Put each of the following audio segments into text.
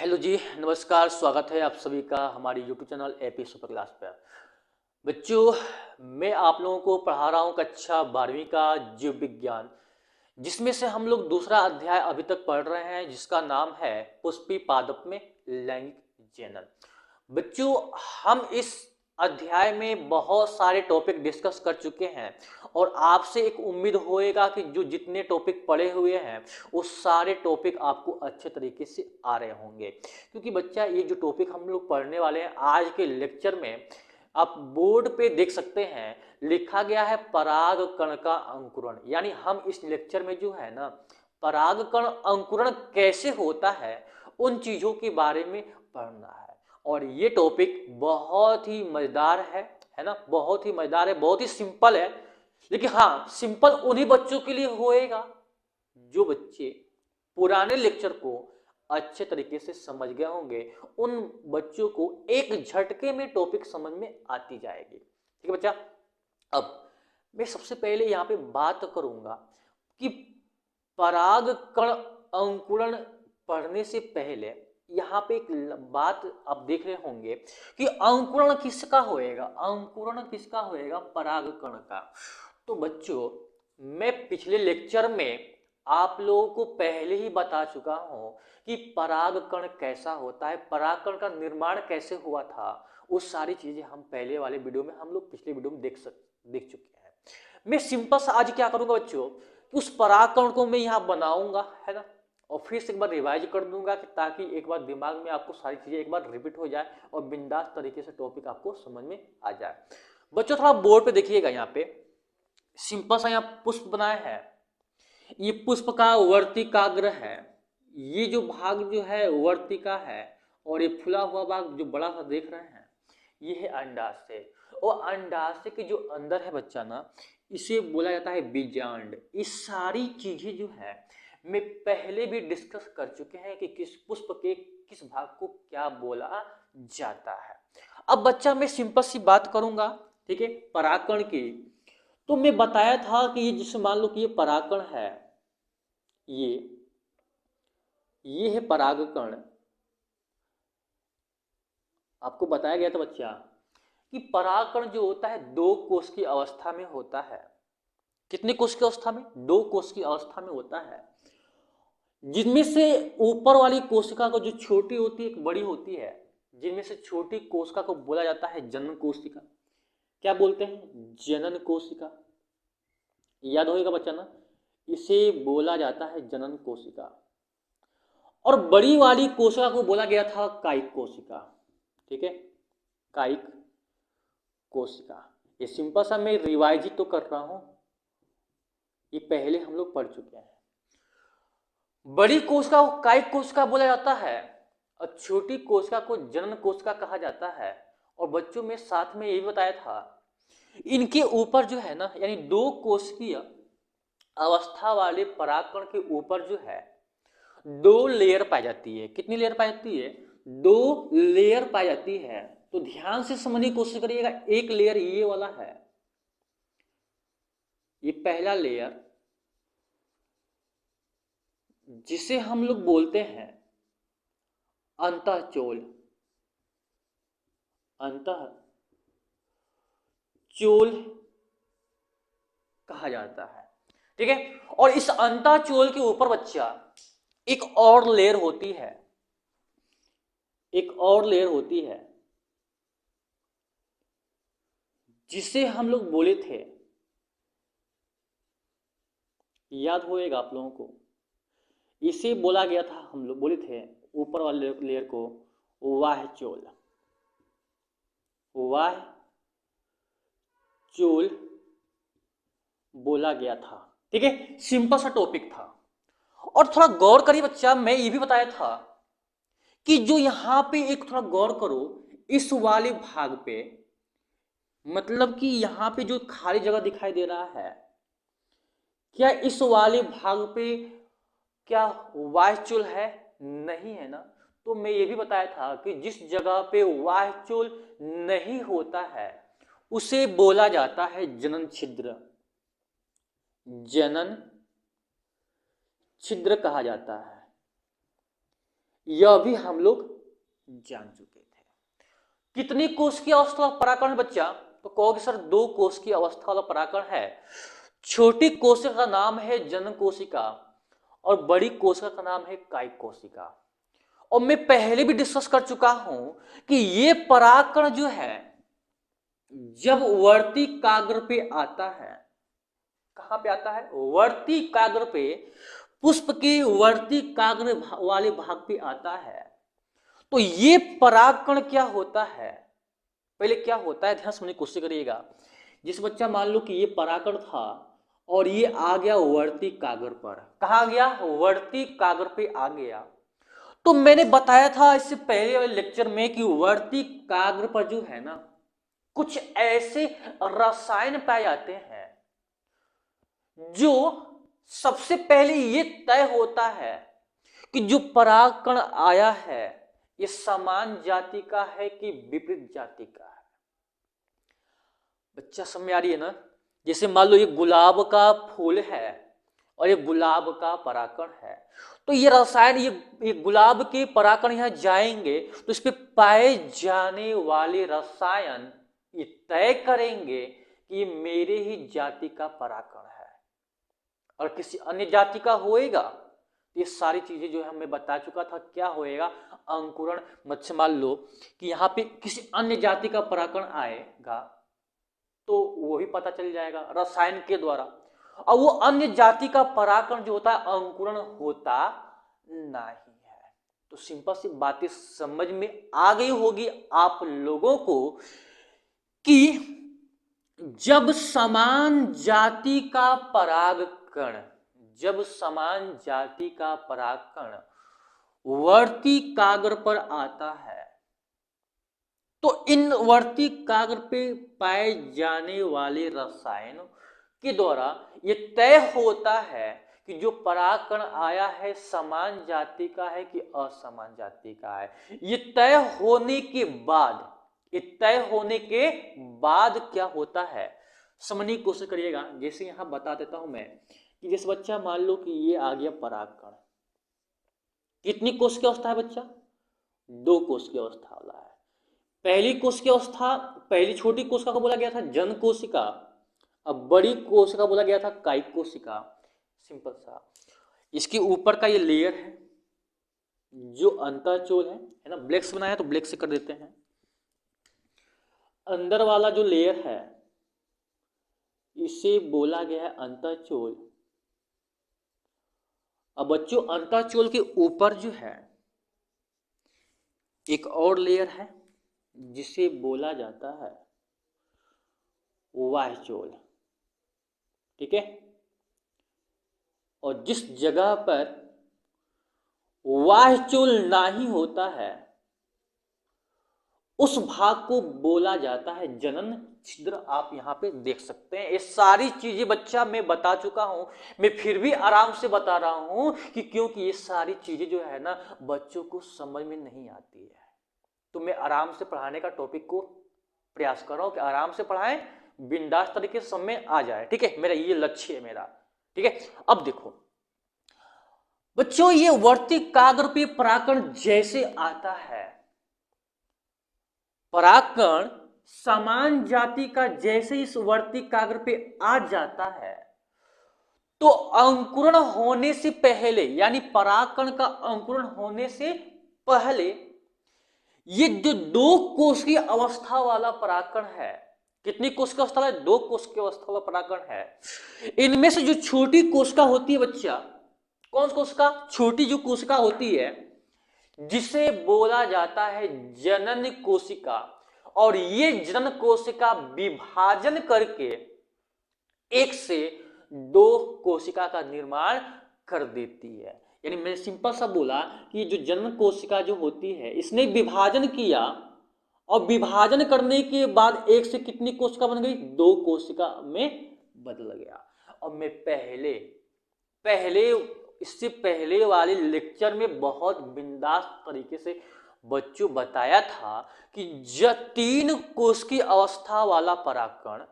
Hello जी, नमस्कार। स्वागत है आप सभी का हमारे YouTube channel AP super class पर। बच्चों, मैं आप लोगों को पढ़ा रहा हूँ कक्षा 12वीं का जीव विज्ञान, जिसमें से हम लोग दूसरा अध्याय अभी तक पढ़ रहे हैं, जिसका नाम है पुष्पी पादप में लैंगिक जनन। बच्चों, हम इस अध्याय में बहुत सारे टॉपिक डिस्कस कर चुके हैं और आपसे एक उम्मीद होएगा कि जो जितने टॉपिक पढ़े हुए हैं वो सारे टॉपिक आपको अच्छे तरीके से आ रहे होंगे। क्योंकि बच्चा, ये जो टॉपिक हम लोग पढ़ने वाले हैं आज के लेक्चर में, आप बोर्ड पे देख सकते हैं लिखा गया है पराग कण का अंकुरण। यानी हम इस लेक्चर में जो है ना, पराग कण अंकुरण कैसे होता है उन चीजों के बारे में पढ़ना है। और ये टॉपिक बहुत ही मजेदार है ना, बहुत ही मजेदार है, बहुत ही सिंपल है। लेकिन हाँ, सिंपल उन्हीं बच्चों के लिए होएगा जो बच्चे पुराने लेक्चर को अच्छे तरीके से समझ गए होंगे। उन बच्चों को एक झटके में टॉपिक समझ में आती जाएगी। ठीक है बच्चा। अब मैं सबसे पहले यहाँ पे बात करूंगा कि पराग कण अंकुरण पढ़ने से पहले यहाँ पे एक बात आप देख रहे होंगे कि अंकुरण किसका होएगा। अंकुरण किसका होएगा? पराग कण का। तो बच्चों, मैं पिछले लेक्चर में आप लोगों को पहले ही बता चुका हूं कि परागकण कैसा होता है, परागकण का निर्माण कैसे हुआ था। वो सारी चीजें हम पहले वाले वीडियो में, हम लोग पिछले वीडियो में देख चुके हैं। मैं सिंपल सा आज क्या करूंगा बच्चों कि उस परागकण को मैं यहाँ बनाऊंगा, है ना, और फिर से एक बार रिवाइज कर दूंगा कि ताकि एक बार दिमाग में आपको सारी चीजें एक बार रिपीट हो जाए और बिंदास तरीके से टॉपिक आपको समझ में आ जाए। बच्चों, थोड़ा बोर्ड पे देखिएगा, यहाँ पे सिंपल सा यहाँ पुष्प बनाया है। ये पुष्प का वर्तिकाग्र है। ये जो भाग जो है वर्तिका है, और ये फुला हुआ भाग जो बड़ा सा देख रहे हैं ये है अंडाशय। और अंडाशय के जो अंदर है बच्चा ना, इसे बोला जाता है बीजांड। इस सारी चीजें जो है मैं पहले भी डिस्कस कर चुके हैं कि किस पुष्प के किस भाग को क्या बोला जाता है। अब बच्चा, मैं सिंपल सी बात करूंगा, ठीक है, परागकण की। तो मैं बताया था कि ये जिसे मान लो कि ये परागकण है, ये है परागकण। आपको बताया गया था बच्चा कि परागकण जो होता है दो कोष की अवस्था में होता है। कितने कोष की अवस्था में? दो कोष की अवस्था में होता है, जिनमें से ऊपर वाली कोशिका को जो छोटी होती है एक बड़ी होती है, जिनमें से छोटी कोशिका को बोला जाता है जनन कोशिका। क्या बोलते हैं? जनन कोशिका। याद होगा बच्चा ना, इसे बोला जाता है जनन कोशिका। और बड़ी वाली कोशिका को बोला गया था कायिक कोशिका। ठीक है, कायिक कोशिका। ये सिंपल सा मैं रिवाइज तो कर रहा हूं, ये पहले हम लोग पढ़ चुके हैं। बड़ी कोशिका को कायिक कोशिका बोला जाता है और छोटी कोशिका को जनन कोशिका कहा जाता है। और बच्चों में साथ में यही बताया था, इनके ऊपर जो है ना, यानी दो कोशिकीय अवस्था वाले परागकण के ऊपर जो है दो लेयर पाई जाती है। कितनी लेयर पाई जाती है? दो लेयर पाई जाती है। तो ध्यान से समझने की कोशिश करिएगा। एक लेयर ये वाला है, ये पहला लेयर, जिसे हम लोग बोलते हैं अंतःचोल। अंतःचोल कहा जाता है। ठीक है, और इस अंतःचोल के ऊपर बच्चा एक और लेयर होती है, एक और लेयर होती है, जिसे हम लोग बोले थे, याद होएगा आप लोगों को, इसे बोला गया था, हम लोग बोले थे ऊपर वाले लेयर को वाह्यचोल। वाह्यचोल बोला गया था। ठीक है, सिंपल सा टॉपिक था। और थोड़ा गौर करिए बच्चा, मैं ये भी बताया था कि जो यहां पे एक थोड़ा गौर करो इस वाले भाग पे, मतलब कि यहां पे जो खाली जगह दिखाई दे रहा है, क्या इस वाले भाग पे क्या वाह्यचोल है? नहीं है ना। तो मैं ये भी बताया था कि जिस जगह पे वाह्यचोल नहीं होता है उसे बोला जाता है जनन छिद्र। जनन छिद्र कहा जाता है। यह भी हम लोग जान चुके थे। कितनी कोश की अवस्था वाला पराकण है बच्चा? तो कहोगे सर 2 कोश की अवस्था वाला पराकण है। छोटी कोशिका का नाम है जनन कोशिका और बड़ी कोशिका का नाम है कायिक कोशिका। और मैं पहले भी डिस्कस कर चुका हूं कि ये परागकण जो है जब वर्ती काग्र पे आता है, कहां पे आता है? वर्ती काग्र पे, पुष्प के वर्ती काग्र वाले भाग पे आता है। तो ये परागकण क्या होता है? पहले क्या होता है ध्यान सुनने की कोशिश करिएगा। जिस बच्चा मान लो कि ये परागकण था और ये आ गया वर्ती काग्र पर। कहा गया? वर्ती काग्र पे आ गया। तो मैंने बताया था इससे पहले वाले लेक्चर में कि वर्ती काग्र पर जो है ना कुछ ऐसे रसायन पाए जाते हैं जो सबसे पहले ये तय होता है कि जो परागकण आया है ये समान जाति का है कि विपरीत जाति का है। बच्चा समझ में आ रही है ना? जैसे मान लो ये गुलाब का फूल है और ये गुलाब का परागकण है, तो ये रसायन ये गुलाब के परागकण यहां जाएंगे तो इस पे पाए जाने वाले रसायन ये तय करेंगे कि ये मेरे ही जाति का परागकण है और किसी अन्य जाति का होएगा। ये सारी चीजें जो है मैं बता चुका था क्या होएगा, अंकुरण। मत से मान लो कि यहाँ पे किसी अन्य जाति का परागकण आएगा तो वो भी पता चल जाएगा रसायन के द्वारा। और वो अन्य जाति का परागकण जो होता है अंकुरण होता नहीं है। तो सिंपल सी बातें समझ में आ गई होगी आप लोगों को कि जब समान जाति का परागकण, जब समान जाति का परागकण वर्ती काग्र पर आता है तो इन वर्ती काग्र पे पाए जाने वाले रसायन के द्वारा ये तय होता है कि जो परागकण आया है समान जाति का है कि असमान जाति का है। ये तय होने के बाद, ये तय होने के बाद क्या होता है समझने की कोशिश करिएगा। जैसे यहां बता देता हूं मैं कि जैसे बच्चा मान लो कि ये आ गया परागकण, कितनी कोश की अवस्था है बच्चा? 2 कोश की अवस्था वाला है। पहली कोश की अवस्था, पहली छोटी कोशिका को बोला गया था जन कोशिका, अब बड़ी कोशिका बोला गया था कायिक कोशिका। सिंपल सा। इसके ऊपर का ये लेयर है जो अंतःचोल है ना, ब्लैक से बनाया तो ब्लैक से कर देते हैं। अंदर वाला जो लेयर है इसे बोला गया है अंतःचोल। अब बच्चों अंतःचोल के ऊपर जो है एक और लेयर है जिसे बोला जाता है वाह्यचोल। ठीक है? और जिस जगह पर वाह्यचोल नहीं होता है उस भाग को बोला जाता है जनन छिद्र। आप यहां पे देख सकते हैं। ये सारी चीजें बच्चा मैं बता चुका हूं, मैं फिर भी आराम से बता रहा हूं कि क्योंकि ये सारी चीजें जो है ना बच्चों को समझ में नहीं आती है। तो मैं आराम से पढ़ाने का टॉपिक को प्रयास कर रहा हूं कि आराम से पढ़ाएं, बिंदास तरीके से समझ में आ जाए। ठीक है? मेरा ये लक्ष्य है मेरा। ठीक है? अब देखो बच्चों ये वर्ती काग्र पे परागकण जैसे आता है, परागकण समान जाति का जैसे इस वर्ती काग्र पे आ जाता है तो अंकुरण होने से पहले, यानी परागकण का अंकुरण होने से पहले ये जो 2 कोश की अवस्था वाला परागकण है, कितनी कोश की अवस्था वाला? 2 कोश की अवस्था वाला परागकण है। इनमें से जो छोटी कोशिका होती है बच्चा, कौन सी कोशिका? छोटी जो कोशिका होती है जिसे बोला जाता है जनन कोशिका, और ये जनन कोशिका विभाजन करके 1 से 2 कोशिका का निर्माण कर देती है। यानी मैंने सिंपल सा बोला कि जो जनन कोशिका जो होती है इसने विभाजन किया और विभाजन करने के बाद 1 से कितनी कोशिका बन गई? 2 कोशिका में बदल गया। और मैं पहले इससे पहले वाले लेक्चर में बहुत बिंदास तरीके से बच्चों बताया था कि जब 3 कोश की अवस्था वाला परागकण,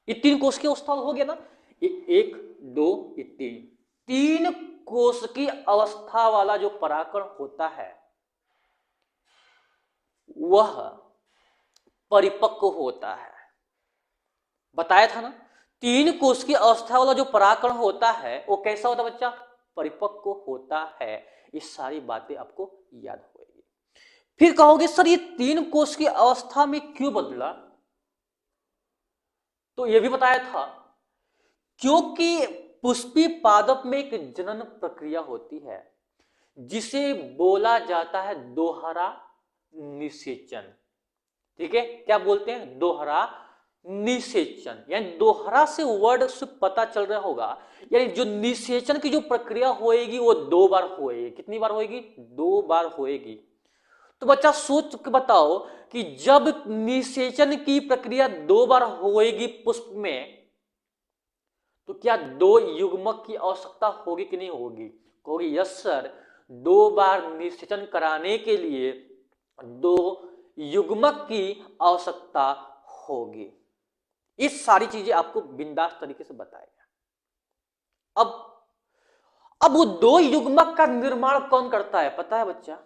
ये 3 कोश की अवस्था हो गया ना, ये 1 2 ये 3 कोश की अवस्था वाला जो परागकण होता है वह परिपक्व होता है। बताया था ना, 3 कोश की अवस्था वाला जो परागकण होता है वो कैसा होता है बच्चा? परिपक्व होता है। ये सारी बातें आपको याद होगी। फिर कहोगे सर ये 3 कोश की अवस्था में क्यों बदला? तो ये भी बताया था क्योंकि पुष्पी पादप में एक जनन प्रक्रिया होती है जिसे बोला जाता है दोहरा निषेचन। ठीक है, क्या बोलते हैं? दोहरा निषेचन। यानी दोहरा से वर्ड से पता चल रहा होगा, यानी जो निषेचन की जो प्रक्रिया होएगी वो 2 बार होएगी। कितनी बार होएगी? 2 बार होएगी। तो बच्चा सोच के बताओ कि जब निषेचन की प्रक्रिया 2 बार होएगी पुष्प में, तो क्या 2 युग्मक की आवश्यकता होगी कि नहीं होगी? कहोगे यस सर, 2 बार निषेचन कराने के लिए 2 युग्मक की आवश्यकता होगी। ये सारी चीजें आपको बिंदास तरीके से बताएगा। अब वो 2 युग्मक का निर्माण कौन करता है पता है बच्चा?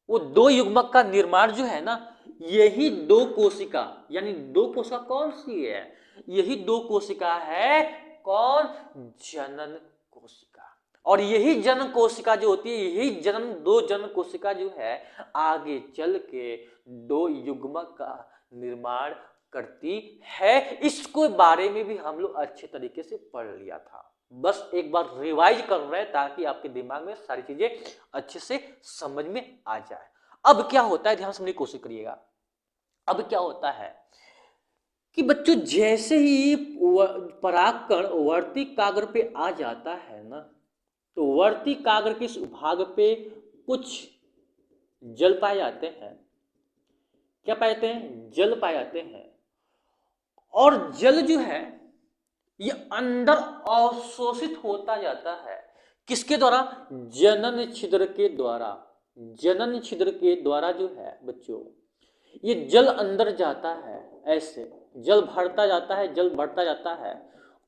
वो 2 युग्मक का निर्माण जो है ना, यही 2 कोशिका, यानी 2 कोशिका कौन सी है? यही 2 कोशिका है कौन? जनन कोशिका। और यही जनन कोशिका जो होती है, यही जनन 2 जनन कोशिका जो है आगे चल के 2 युग्मक का निर्माण करती है। इसको बारे में भी हम लोग अच्छे तरीके से पढ़ लिया था। बस एक बार रिवाइज कर रहे हैं ताकि आपके दिमाग में सारी चीजें अच्छे से समझ में आ जाए। अब क्या होता है, ध्यान समझने की कोशिश करिएगा। अब क्या होता है कि बच्चों जैसे ही परागकण वर्ती काग्र पे आ जाता है ना, तो वर्ती काग्र के इस भाग पे कुछ जल पाए जाते हैं। क्या पाए जाते हैं? जल पाए जाते हैं। और जल जो है ये अंदर अवशोषित होता जाता है। किसके द्वारा? जनन छिद्र के द्वारा। जनन छिद्र के द्वारा जो है बच्चों, ये जल अंदर जाता है। ऐसे जल भरता जाता है, जल बढ़ता जाता है।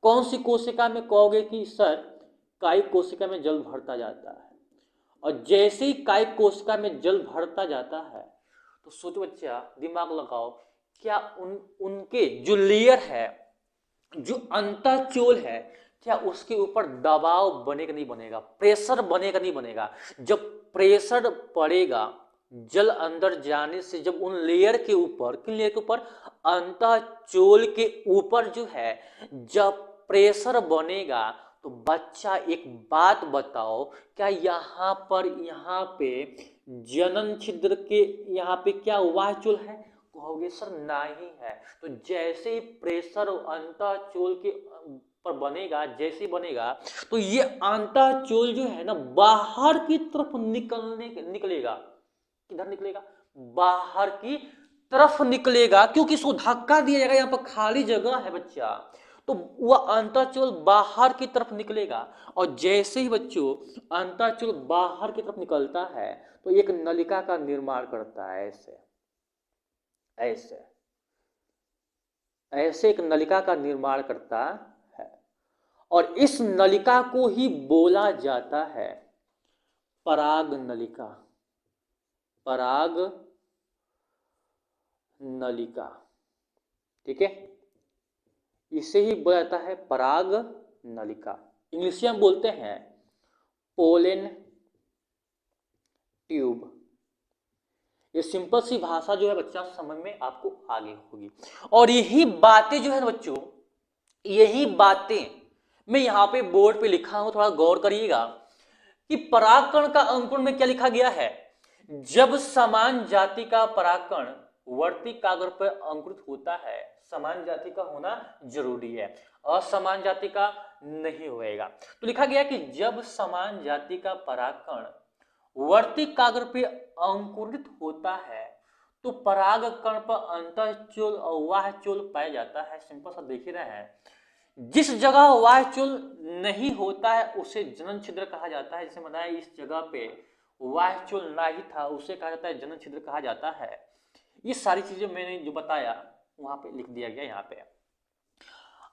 कौन सी कोशिका में? कहोगे कि सर कायिक कोशिका में जल भरता जाता है। और जैसे ही कायिक कोशिका में जल भरता जाता है, तो सोचो बच्चा, दिमाग लगाओ, क्या उनके जो लेयर है, जो अंतःचोल है, क्या उसके ऊपर दबाव बनेगा नहीं बनेगा? प्रेशर बनेगा नहीं बनेगा? जब प्रेशर पड़ेगा जल अंदर जाने से, जब उन लेयर के ऊपर, किन लेयर के ऊपर? अंतःचोल के ऊपर जो है जब प्रेशर बनेगा, तो बच्चा एक बात बताओ, क्या यहाँ पे जनन छिद्र के यहाँ पे क्या वायुचोल है? कहोगे सर नहीं है। तो जैसे ही प्रेशर अंतःचोल के पर बनेगा, जैसे बनेगा, तो ये अंतःचोल जो है ना बाहर की तरफ निकलेगा। किधर निकलेगा? बाहर की तरफ निकलेगा, क्योंकि इसको धक्का दिया जाएगा। यहाँ पर खाली जगह है बच्चा, तो वह अंतःचोल बाहर की तरफ निकलेगा। और जैसे ही बच्चों अंतःचोल बाहर की तरफ निकलता है, तो एक नलिका का निर्माण करता है। ऐसे ऐसे एक नलिका का निर्माण करता है। और इस नलिका को ही बोला जाता है पराग नलिका। पराग नलिका, ठीक है, इसे ही बोला जाता है पराग नलिका। इंग्लिश में बोलते हैं पोलन ट्यूब। ये सिंपल सी भाषा जो है बच्चा समझ में आपको आगे होगी। और यही बातें जो है बच्चों, यही बातें मैं यहाँ पे बोर्ड पे लिखा हूं, थोड़ा गौर करिएगा कि परागकण का अंकुरण में क्या लिखा गया है? जब समान जाति का परागकण वर्ती काग्र पर अंकुरित होता है, समान जाति का होना जरूरी है, असमान जाति का नहीं होएगा। तो लिखा गया कि जब समान जाति का परागकण वर्ती काग्र पे अंकुरित होता है, तो परागकण पर अंतःचोल और वाह्यचोल पाया जाता है। सिंपल सा देख ही रहे हैं। जिस जगह वाह्यचोल नहीं होता है उसे जनन छिद्र कहा जाता है। जैसे बताया इस जगह पे वाह्यचोल नहीं था, उसे कहा जाता है जनन छिद्र कहा जाता है। ये सारी चीजें मैंने जो बताया वहां पे लिख दिया गया यहाँ पे।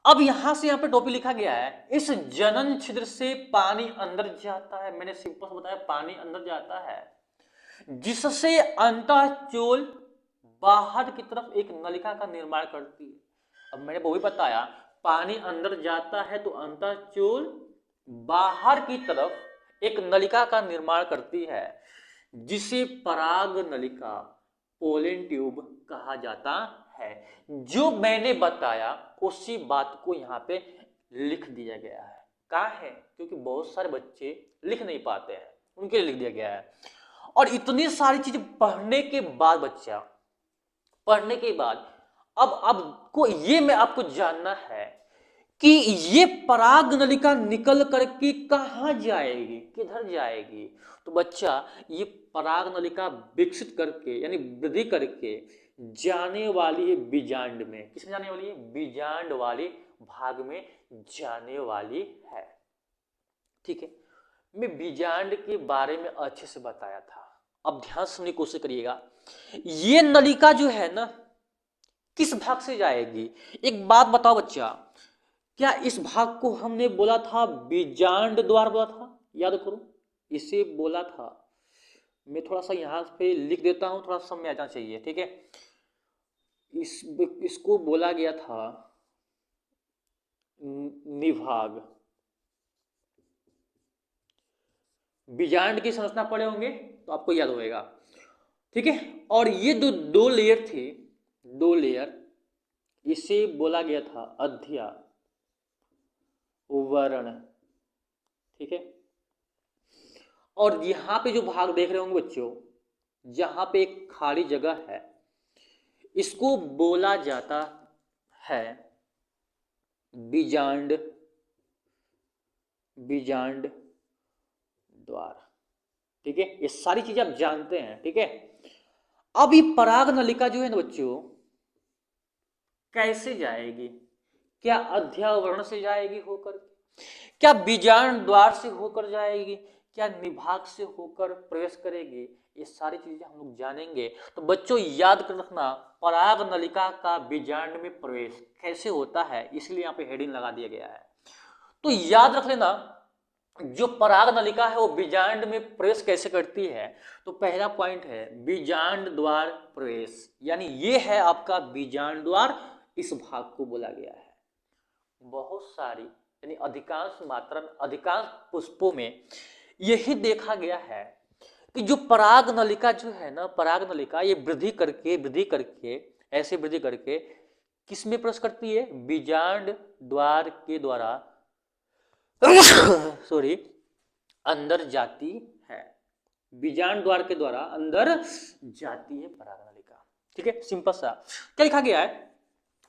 अब यहां से यहाँ पे टॉपिक लिखा गया है, इस जनन छिद्र से पानी अंदर जाता है। मैंने सिंपल बताया पानी अंदर जाता है, जिससे अंतःचोल बाहर की तरफ एक नलिका का निर्माण करती है। अब मैंने वो भी बताया, पानी अंदर जाता है तो अंतःचूल बाहर की तरफ एक नलिका का निर्माण करती है, जिसे पराग नलिका, पोलन ट्यूब कहा जाता है। जो मैंने बताया उसी बात को यहाँ पे लिख दिया गया है। कहाँ है? क्योंकि बहुत सारे बच्चे लिख नहीं पाते हैं, उनके लिए लिख दिया गया है। और इतनी सारी चीजें पढ़ने के बाद बच्चा, पढ़ने के बाद अब आपको ये मैं आपको जानना है कि ये पराग नलिका निकल करके कहाँ जाएगी, किधर जाएगी। तो बच्चा ये पराग नलिका विकसित करके यानी वृद्धि करके जाने वाली है बीजांड में। किसमें जाने वाली है? बीजांड वाले भाग में जाने वाली है। ठीक है, मैं बीजांड के बारे में अच्छे से बताया था। अब ध्यान सुनने की कोशिश करिएगा, ये नलिका जो है ना किस भाग से जाएगी। एक बात बताओ बच्चा, क्या इस भाग को हमने बोला था बीजांड द्वार बोला था? याद करो, इसे बोला था। मैं थोड़ा सा यहां पे लिख देता हूं, थोड़ा समय आ जाना चाहिए। ठीक है, इसको बोला गया था निभाग। बीजांड की संरचना पढ़े होंगे तो आपको याद होगा। ठीक है, और ये दो लेयर थे, दो लेयर, इसे बोला गया था अध्यावरण। ठीक है, और यहां पे जो भाग देख रहे होंगे बच्चों, जहां पे एक खाली जगह है, इसको बोला जाता है बीजांड, बीजांड द्वार। ठीक है, ये सारी चीजें आप जानते हैं। ठीक है, अब ये पराग नलिका जो है ना बच्चों कैसे जाएगी? क्या अध्यावरण से जाएगी होकर, क्या बीजांड द्वार से होकर जाएगी, क्या निभाग से होकर प्रवेश करेगी? ये सारी चीजें हम लोग जानेंगे। तो बच्चों याद कर रखना, पराग नलिका का बीजांड में प्रवेश कैसे होता है, इसलिए यहाँ पे हेडिंग लगा दिया गया है। तो याद रख लेना, जो पराग नलिका है वो बीजांड में प्रवेश कैसे करती है। तो पहला पॉइंट है बीजांड द्वार प्रवेश, यानी ये है आपका बीजांड द्वार। इस भाग को बोला गया है। बहुत सारी यानी अधिकांश मात्रा में, अधिकांश पुष्पों में यही देखा गया है कि जो पराग नलिका जो है ना, पराग नलिका ये वृद्धि करके ऐसे वृद्धि करके किस में प्रवेश करती है? बीजांड द्वार के द्वारा सॉरी अंदर जाती है। बीजांड द्वार के द्वारा अंदर जाती है पराग नलिका। ठीक है, सिंपल सा। क्या लिखा गया है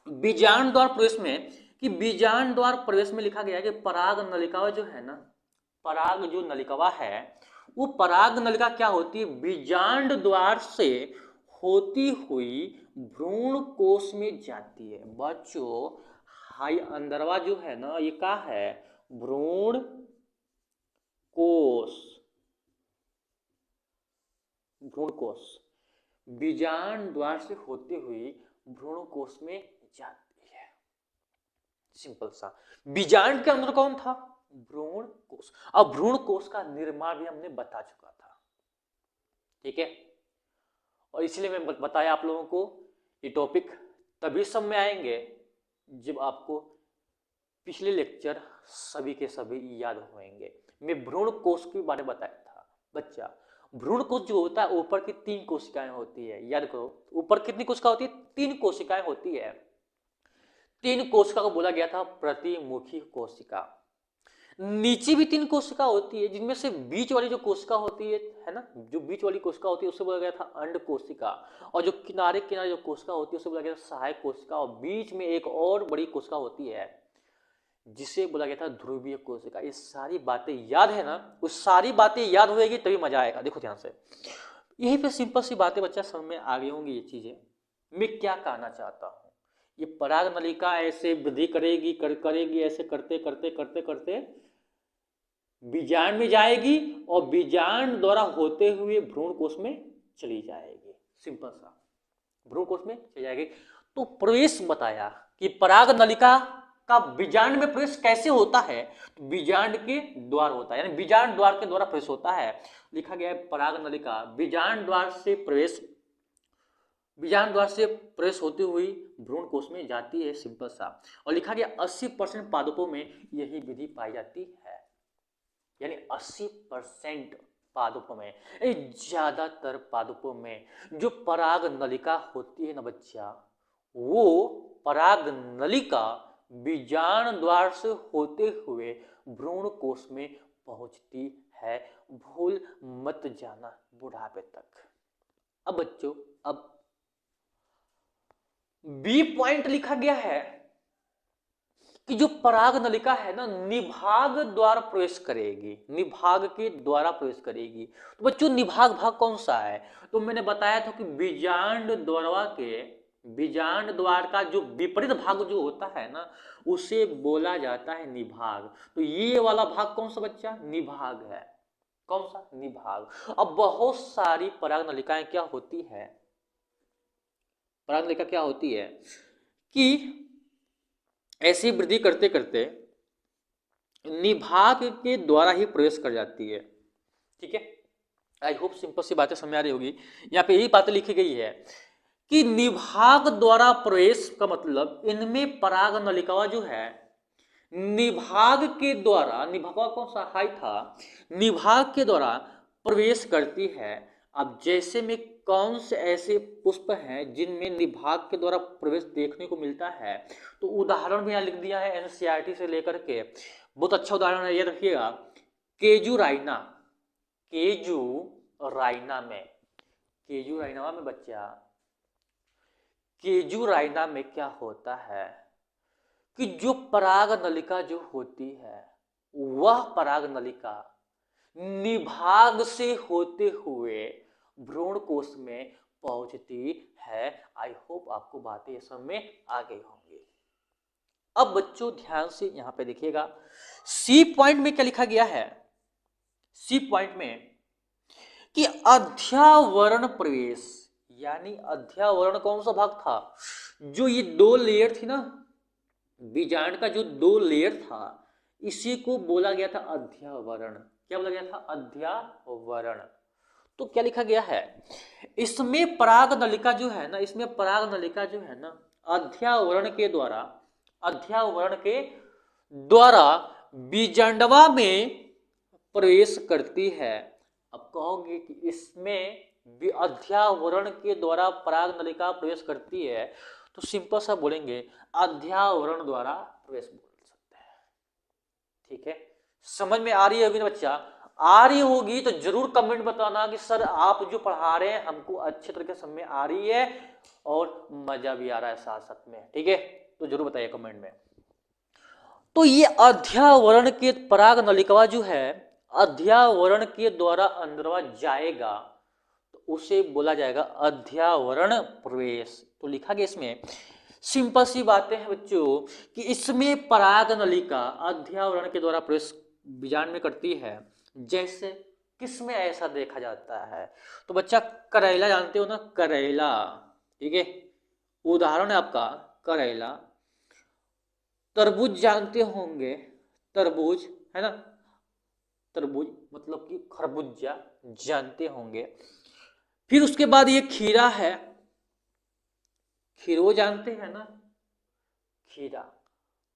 बीजांड द्वार प्रवेश में? कि बीजांड द्वार प्रवेश में लिखा गया है कि पराग नलिका जो है ना, पराग जो नलिका है वो पराग नलिका क्या होती है? बीजांड द्वार से होती हुई भ्रूण कोश में जाती है। बच्चों हाई अंदरवा जो है ना, ये क्या है? भ्रूण कोश, भ्रूण कोश बीजांड द्वार से होते हुई भ्रूण कोश में जाती है। सिंपल सा। बीजांड के अंदर कौन था? भ्रूण कोश। अब भ्रूण कोश का निर्माण भी हमने बता चुका था। ठीक है, और इसलिए मैं बताया आप लोगों को, ये टॉपिक तभी सब में आएंगे जब आपको पिछले लेक्चर सभी के सभी याद होंगे। मैं भ्रूण कोश के बारे में बताया था बच्चा। भ्रूण कोश जो होता है ऊपर की 3 कोशिकाएं होती है। याद करो, ऊपर कितनी कोशिका होती है? 3 कोशिकाएं होती है। 3 कोशिका को बोला गया था प्रतिमुखी कोशिका। नीचे भी 3 कोशिका होती है, जिनमें से बीच वाली जो कोशिका होती है ना, जो बीच वाली कोशिका होती है उसे बोला गया था अंड कोशिका। और जो किनारे किनारे जो कोशिका होती है उसे बोला गया था सहायक कोशिका। और बीच में एक और बड़ी कोशिका होती है जिसे बोला गया था ध्रुवीय कोशिका। ये सारी बातें याद है ना? उस सारी बातें याद होएगी तभी मजा आएगा। देखो ध्यान से, यही पे सिंपल सी बातें बच्चा समझ में आ गई होंगी। ये चीजें मैं क्या कहना चाहता हूँ, ये पराग नलिका ऐसे वृद्धि करेगी करेगी, ऐसे करते करते करते करते बीजांड में जाएगी और बीजांड द्वारा होते हुए भ्रूण कोश में चली जाएगी। सिंपल सा, भ्रूण कोश में चली जाएगी। तो प्रवेश बताया कि पराग नलिका का बीजांड में प्रवेश कैसे होता है। तो बीजांड के द्वार होता है, यानी बीजांड द्वार के द्वारा प्रवेश होता है। लिखा गया है पराग नलिका बीजांड द्वार से प्रवेश बीजांड द्वार से प्रवेश होती हुई भ्रूण कोश में जाती है, सिंपल सा। और लिखा गया 80% पादपों में यही विधि पाई जाती है, यानी 80% पादपों में, ज्यादातर पादपों में जो पराग नलिका होती है ना बच्चा, वो पराग नलिका बीजांड द्वार से होते हुए भ्रूण कोश में पहुंचती है। भूल मत जाना बुढ़ापे तक। अब बच्चों, अब बी पॉइंट लिखा गया है कि जो पराग नलिका है ना, निभाग द्वारा प्रवेश करेगी, निभाग के द्वारा प्रवेश करेगी। तो बच्चों निभाग भाग कौन सा है? तो मैंने बताया था कि बीजांड द्वार का जो विपरीत भाग जो होता है ना, उसे बोला जाता है निभाग। तो ये वाला भाग कौन सा बच्चा? निभाग है। कौन सा? निभाग। अब बहुत सारी पराग नलिकाएं क्या होती है, पराग नलिका क्या होती है कि ऐसी वृद्धि करते करते निभाग के द्वारा ही प्रवेश कर जाती है। ठीक है, आई होप सिंपल सी बातें समझ आ रही होगी। यहाँ पे यही बातें लिखी गई है कि निभाग द्वारा प्रवेश का मतलब इनमें पराग नलिका जो है निभाग के द्वारा, निभाग कौन सा? हाई था। निभाग के द्वारा प्रवेश करती है। अब जैसे में कौन से ऐसे पुष्प हैं जिनमें निभाग के द्वारा प्रवेश देखने को मिलता है, तो उदाहरण भी यहाँ लिख दिया है एनसीईआरटी से लेकर के। बहुत अच्छा उदाहरण है, ये रखिएगा। केजू राइना, केजू राइना में बच्चा, केजू राइना में क्या होता है कि जो पराग नलिका जो होती है, वह पराग नलिका निभाग से होते हुए भ्रूण कोश में पहुंचती है। आई होप आपको बातें ये समझ में आ गई होंगी। अब बच्चों ध्यान से यहां पे देखिएगा, सी पॉइंट में क्या लिखा गया है? सी पॉइंट में कि अध्यावरण प्रवेश, यानी अध्यावरण कौन सा भाग था? जो ये दो लेयर थी ना, बीजांड का जो दो लेयर था, इसी को बोला गया था अध्यावरण। क्या बोला गया था? अध्यावरण। तो क्या लिखा गया है? इसमें पराग नलिका जो है ना, इसमें पराग नलिका जो है ना, अध्यावरण के द्वारा बीजांडवा में प्रवेश करती है। अब कहोगे कि इसमें अध्यावरण के द्वारा पराग नलिका प्रवेश करती है, तो सिंपल सा बोलेंगे अध्यावरण द्वारा प्रवेश बोल सकते हैं। ठीक है, समझ में आ रही होगी ना बच्चा? आ रही होगी तो जरूर कमेंट बताना कि सर आप जो पढ़ा रहे हैं हमको अच्छे तरीके से समझ में आ रही है और मजा भी आ रहा है साथ साथ में। ठीक है, तो जरूर बताइए कमेंट में। तो ये अध्यावरण के पराग नलिका जो है, अध्यावरण के द्वारा अंदरवा जाएगा, तो उसे बोला जाएगा अध्यावरण प्रवेश। तो लिखा गया इसमें सिंपल सी बातें हैं बच्चों कि इसमें पराग नलिका अध्यावरण के द्वारा प्रवेश बीजांड में करती है। जैसे किसमें ऐसा देखा जाता है? तो बच्चा करेला जानते हो ना, करेला। ठीक है, उदाहरण है आपका करेला। तरबूज जानते होंगे, तरबूज है ना, तरबूज मतलब कि खरबूजा जानते होंगे। फिर उसके बाद ये खीरा है, खीरो जानते हैं ना, खीरा,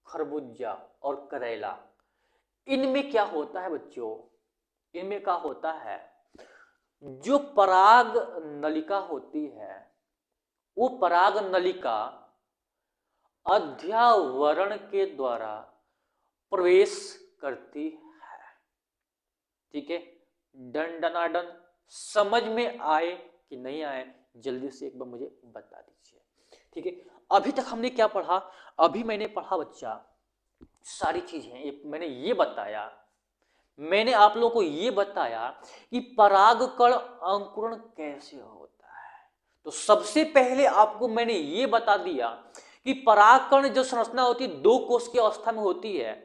खरबूजा और करेला। इनमें क्या होता है बच्चों? इनमें क्या होता है, जो पराग नलिका होती है, वो पराग नलिका अध्यावरण के द्वारा प्रवेश करती है। ठीक है, डन डनाडन। समझ में आए कि नहीं आए जल्दी से एक बार मुझे बता दीजिए। ठीक है, अभी तक हमने क्या पढ़ा? अभी मैंने पढ़ा बच्चा सारी चीजें, मैंने ये बताया, मैंने आप लोगों को ये बताया कि परागकण अंकुरण कैसे होता है। तो सबसे पहले आपको मैंने ये बता दिया कि परागकण जो संरचना होती है दो कोश की अवस्था में होती है।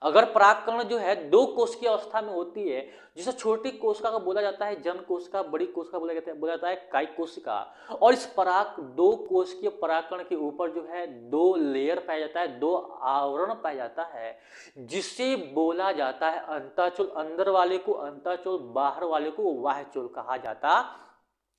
अगर परागकण जो है दो कोश की अवस्था में होती है, जिसे छोटी कोशिका का बोला जाता है जन कोशिका, बड़ी कोशिका बोला जाता है कायिक कोशिका। और इस दो कोशिकीय परागकण के ऊपर जो है दो लेयर पाया जाता है, दो आवरण पाया जाता है, जिसे बोला जाता है अंतःचूल। अंदर वाले को अंतःचूल, बाहर वाले को बाह्यचूल कहा जाता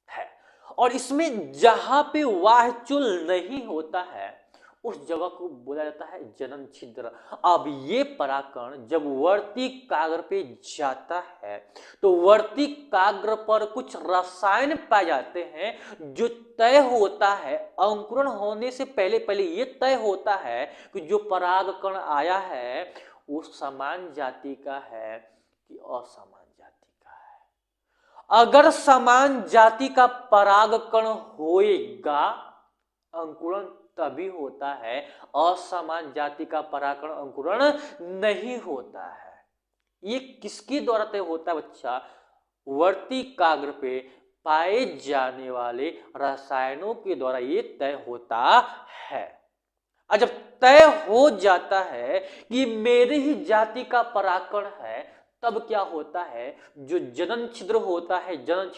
है। और इसमें जहां पे वाह्यचूल नहीं होता है उस जगह को बोला जाता है जनन छिद्र। अब ये पराकण जब वर्ती काग्र पे जाता है तो वर्ती काग्र पर कुछ रसायन पाए जाते हैं जो तय होता है, अंकुरण होने से पहले पहले ये तय होता है कि जो परागकण आया है वो समान जाति का है कि असमान जाति का है। अगर समान जाति का परागकण होएगा, अंकुरण तभी होता है, असमान जाति का परागकण अंकुरण नहीं होता है। ये किसके द्वारा तय होता है बच्चा? वर्ती काग्र पे पाए जाने वाले रसायनों के द्वारा ये तय होता है। और जब तय हो जाता है कि मेरे ही जाति का परागकण है, तब क्या होता है? जो जनन छिद्र होता है, जनन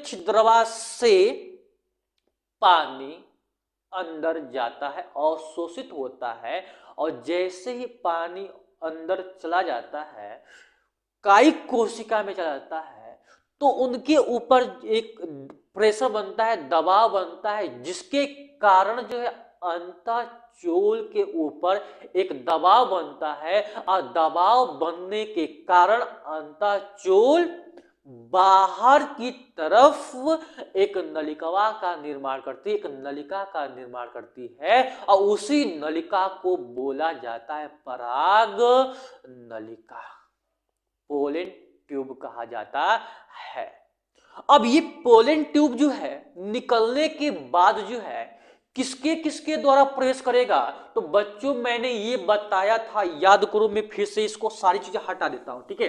छिद्रवा से पानी अंदर जाता है, अवशोषित होता है, और जैसे ही पानी अंदर चला जाता है, कायिक कोशिका में चला जाता है, तो उनके ऊपर एक प्रेशर बनता है, दबाव बनता है, जिसके कारण जो है अंतःचूल के ऊपर एक दबाव बनता है, और दबाव बनने के कारण अंतःचूल बाहर की तरफ एक नलिका का निर्माण करती है, एक नलिका का निर्माण करती है, और उसी नलिका को बोला जाता है पराग नलिका, पोलन ट्यूब कहा जाता है। अब ये पोलन ट्यूब जो है निकलने के बाद जो है किसके किसके द्वारा प्रेस करेगा? तो बच्चों मैंने ये बताया था, याद करो, मैं फिर से इसको सारी चीजें हटा देता हूं, ठीक है?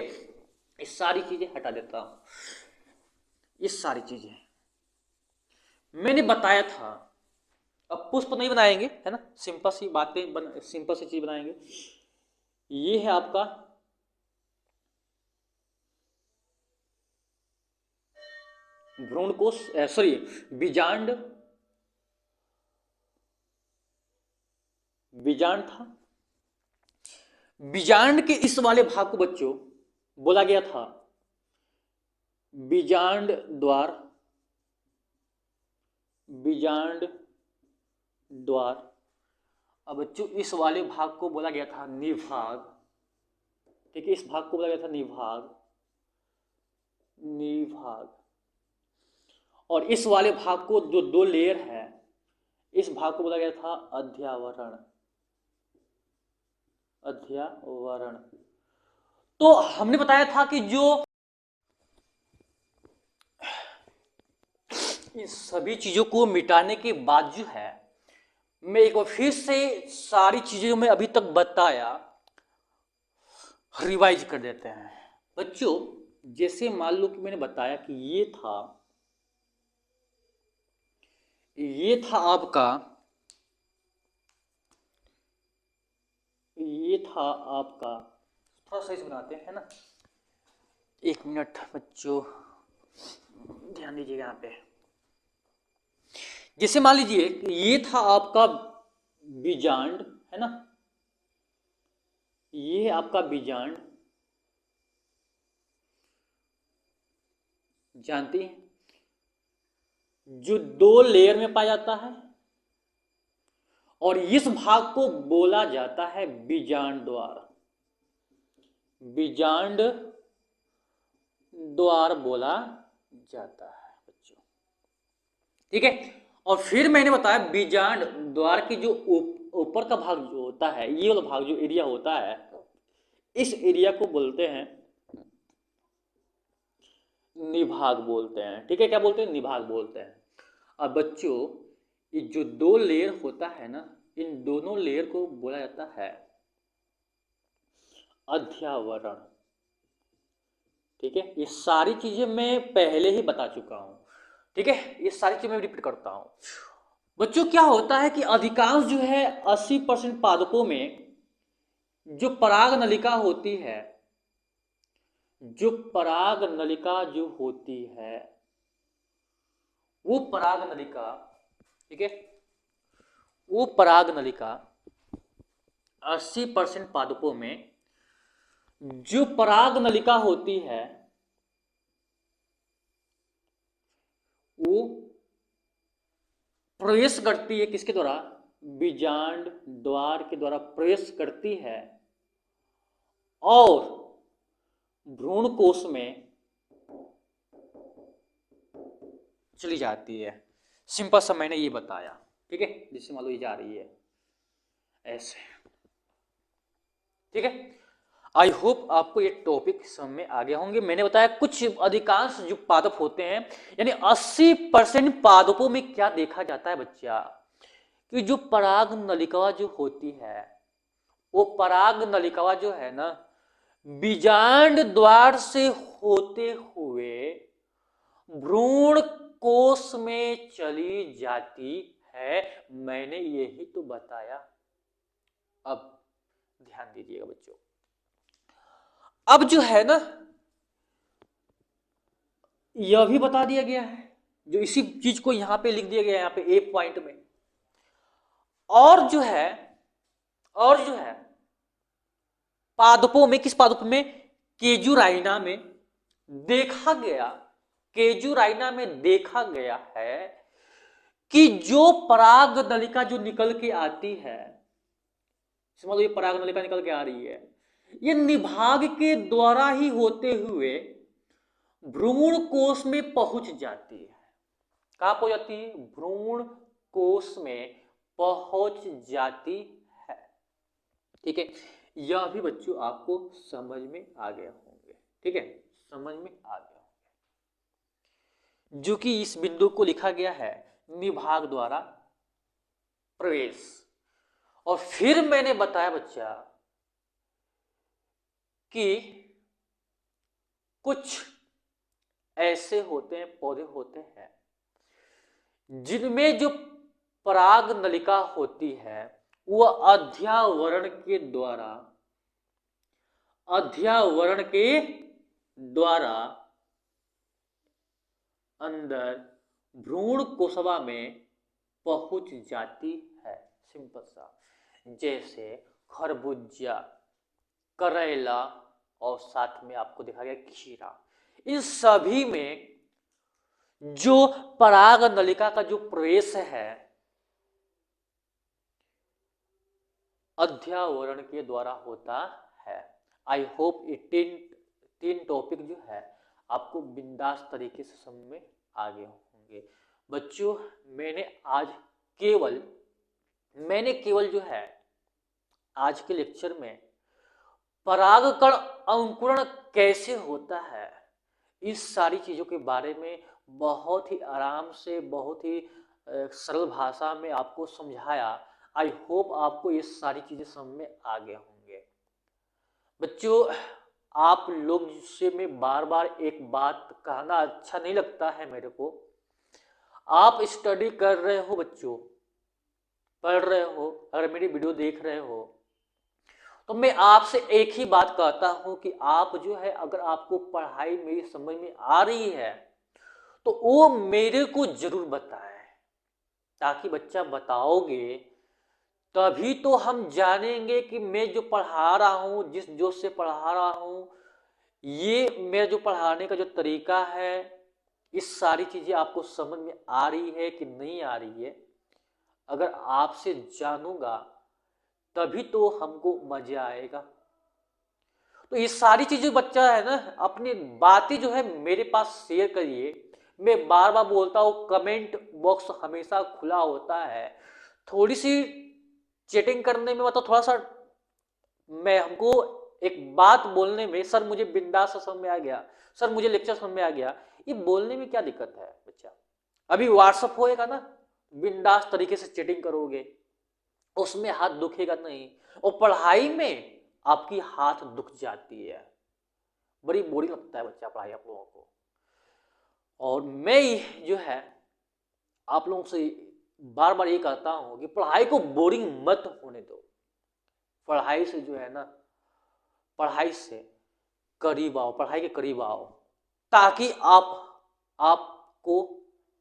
ये सारी चीजें हटा देता हूं, ये सारी चीजें मैंने बताया था। अब पुष्प नहीं बनाएंगे, है ना, सिंपल सी बातें सिंपल सी चीज बनाएंगे। ये है आपका भ्रूणकोश, सॉरी बीजांड, बीजांड था। बीजांड के इस वाले भाग को बच्चों बोला गया था बीजांड द्वार, बीजांड द्वार। अब बच्चों इस वाले भाग को बोला गया था निभाग, ठीक है, इस भाग को बोला गया था निभाग, निभाग। और इस वाले भाग को जो दो लेयर है, इस भाग को बोला गया था अध्यावरण, अध्यावरण। तो हमने बताया था कि जो इन सभी चीजों को मिटाने के बाद जो है, मैं एक बार फिर से सारी चीजें जो मैं अभी तक बताया रिवाइज कर देते हैं बच्चों। जैसे मान लो कि मैंने बताया कि ये था आपका, ये था आपका, थोड़ा सही से बनाते हैं ना, एक मिनट बच्चों ध्यान दीजिएगा यहाँ पे। जैसे मान लीजिए ये था आपका बीजांड, है ना, ये है आपका बीजांड, जानते हैं, जो दो लेयर में पाया जाता है, और इस भाग को बोला जाता है बीजांड द्वार, बीजांड द्वार बोला जाता है बच्चों, ठीक है। और फिर मैंने बताया बीजांड द्वार की जो ऊपर का भाग जो होता है, ये वाला भाग जो एरिया होता है, इस एरिया को बोलते हैं निभाग बोलते हैं, ठीक है। क्या बोलते हैं? निभाग बोलते हैं। अब बच्चों ये जो दो लेयर होता है ना, इन दोनों लेयर को बोला जाता है अध्यावरण, ठीक है। ये सारी चीजें मैं पहले ही बता चुका हूं, ठीक है, ये सारी चीजें मैं रिपीट करता हूं बच्चों। क्या होता है कि अधिकांश जो है 80% पादपों में जो पराग नलिका होती है, जो पराग नलिका जो होती है, वो पराग नलिका, ठीक है, वो पराग नलिका 80% पादपों में जो पराग नलिका होती है, वो प्रवेश करती है किसके द्वारा, बीजांड द्वार के द्वारा प्रवेश करती है और भ्रूण कोश में चली जाती है। सिंपल सा मैंने ये बताया, ठीक है, जिससे मान लो ये जा रही है ऐसे, ठीक है। आई होप आपको ये टॉपिक समझ में आ गया होंगे। मैंने बताया कुछ अधिकांश जो पादप होते हैं, यानी 80% पादपों में क्या देखा जाता है बच्चा, कि जो पराग नलिका जो होती है, वो पराग नलिका जो है ना, बीजांड द्वार से होते हुए भ्रूण कोश में चली जाती है। मैंने यही तो बताया। अब ध्यान दीजिएगा बच्चों, अब जो है ना, यह भी बता दिया गया है, जो इसी चीज को यहां पे लिख दिया गया है, यहां पे ए पॉइंट में। और जो है पादपों में, किस पादप में, केजुराइना में देखा गया है कि जो पराग नलिका जो निकल के आती है, समझ लो ये पराग नलिका निकल के आ रही है, ये निभाग के द्वारा ही होते हुए भ्रूण कोश में पहुंच जाती है। कहां पहुंच जाती है, भ्रूण कोश में पहुंच जाती है, ठीक है। यह भी बच्चों आपको समझ में आ गया होंगे, ठीक है, समझ में आ गया होंगे, जो कि इस बिंदु को लिखा गया है निभाग द्वारा प्रवेश। और फिर मैंने बताया बच्चा कि कुछ ऐसे होते हैं, पौधे होते हैं जिनमें जो पराग नलिका होती है वह अध्यावरण के द्वारा अंदर भ्रूण कोशिका में पहुंच जाती है। सिंपल सा, जैसे खरबूजा, करेला और साथ में आपको दिखा गया खीरा, इन सभी में जो पराग नलिका का जो प्रवेश है अध्यावरण के द्वारा होता है। आई होप ये तीन टॉपिक जो है आपको बिंदास तरीके से समझ में आ गए होंगे बच्चों। मैंने केवल जो है आज के लेक्चर में परागकण अंकुरण कैसे होता है, इस सारी चीजों के बारे में बहुत ही आराम से, बहुत ही सरल भाषा में आपको समझाया। आई होप आपको ये सारी चीजें समझ में आ गए होंगे बच्चों। आप लोग से मैं बार बार एक बात कहना अच्छा नहीं लगता है मेरे को, आप स्टडी कर रहे हो बच्चों, पढ़ रहे हो, अगर मेरी वीडियो देख रहे हो तो मैं आपसे एक ही बात कहता हूं कि आप जो है, अगर आपको पढ़ाई मेरी समझ में आ रही है तो वो मेरे को जरूर बताएं, ताकि बच्चा बताओगे तभी तो हम जानेंगे कि मैं जो पढ़ा रहा हूं, जिस जोश से पढ़ा रहा हूं, ये मेरा जो पढ़ाने का जो तरीका है, इस सारी चीजें आपको समझ में आ रही है कि नहीं आ रही है। अगर आपसे जानूंगा तभी तो हमको मजा आएगा। तो ये सारी चीजें बच्चा है ना, अपनी बातें जो है मेरे पास शेयर करिए। मैं बार बार बोलता हूँ, कमेंट बॉक्स हमेशा खुला होता है। थोड़ी सी चैटिंग करने में, मतलब थोड़ा सा मैं हमको एक बात बोलने में, सर मुझे बिंदास समझ में आ गया, सर मुझे लेक्चर समझ में आ गया, ये बोलने में क्या दिक्कत है बच्चा। अभी व्हाट्सअप होएगा ना, बिंदास तरीके से चैटिंग करोगे, उसमें हाथ दुखेगा नहीं। और पढ़ाई में आपकी हाथ दुख जाती है, बड़ी बोरिंग लगता है बच्चा पढ़ाई आप लोगों को। और मैं जो है आप लोगों से बार बार ये कहता हूं कि पढ़ाई को बोरिंग मत होने दो। पढ़ाई से जो है ना, पढ़ाई से करीब आओ, पढ़ाई के करीब आओ, ताकि आपको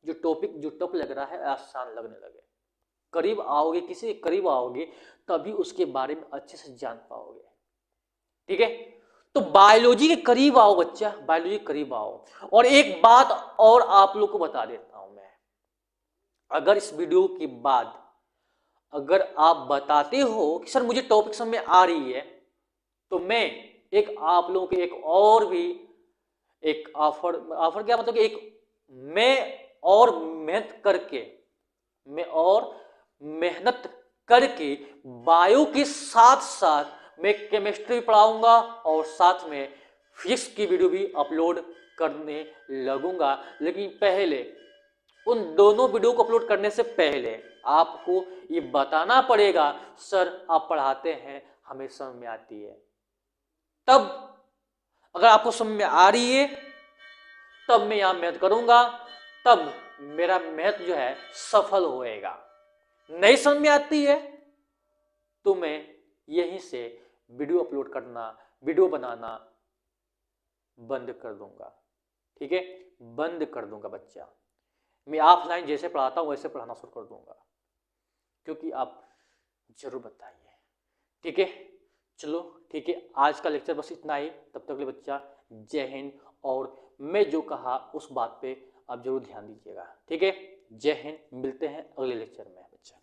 जो टॉपिक लग रहा है आसान लगने लगे। करीब आओगे, किसी के करीब आओगे तभी उसके बारे में अच्छे से जान पाओगे, ठीक है। तो बायोलॉजी के करीब आओ बच्चा, बायोलॉजी के करीब आओ। और एक बात और आप लोग को बता देता हूं मैं, अगर इस वीडियो के बाद अगर आप बताते हो कि सर मुझे टॉपिक समझ में आ रही है, तो मैं एक आप लोगों के एक और भी एक ऑफर क्या मतलब कि एक मैं और मेहनत करके बायो के साथ साथ मैं केमिस्ट्री पढ़ाऊंगा और साथ में फिजिक्स की वीडियो भी अपलोड करने लगूंगा। लेकिन पहले उन दोनों वीडियो को अपलोड करने से पहले आपको ये बताना पड़ेगा सर आप पढ़ाते हैं हमें समझ में आती है। तब अगर आपको समझ में आ रही है तब मैं यहां मेहनत करूंगा, तब मेरा मेहनत जो है सफल होएगा। नहीं समझ में आती है तो मैं यहीं से वीडियो अपलोड करना, वीडियो बनाना बंद कर दूंगा। ठीक है, बंद कर दूंगा बच्चा। मैं ऑफलाइन जैसे पढ़ाता हूं वैसे पढ़ाना शुरू कर दूंगा, क्योंकि आप जरूर बताइए। ठीक है, चलो ठीक है, आज का लेक्चर बस इतना ही। तब तक के लिए बच्चा जय हिंद। और मैं जो कहा उस बात पे आप जरूर ध्यान दीजिएगा। ठीक है, जय हिंद, मिलते हैं अगले लेक्चर में बच्चा।